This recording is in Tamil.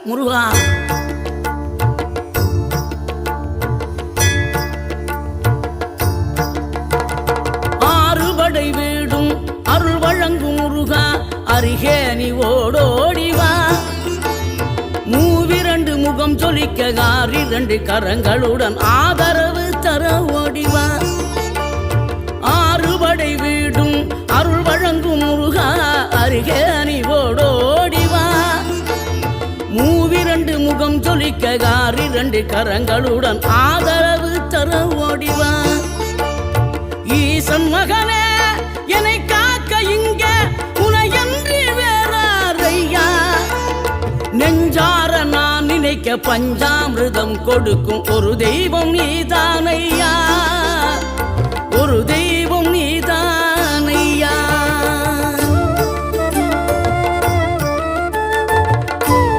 முருகா. ஆறுபடை வீடும் அருள் வழங்கும் முருகா, அருகே நீ ஓடோடிவா. மூவிரண்டு முகம் சொலிக்க ஆறிரண்டு கரங்களுடன் ஆதரவு தர ஓடிவா. ஆறுபடை வீடும் அருள் வழங்கும் முருகா, அருகே நீ ஓடோடிவா. மூவிரண்டு முகம் சொலிக்க ஆறிரண்டு கரங்களுடன் ஆதரவு தர ஓடிவா. ஈசன் மகனே என்னை காக்க இங்க உனையன்றி வேறாரையா. நெஞ்சார நான் நினைக்க பஞ்சாமிர்தம் கொடுக்கும் ஒரு தெய்வம் நீதானையா, ஒரு தெய்வம்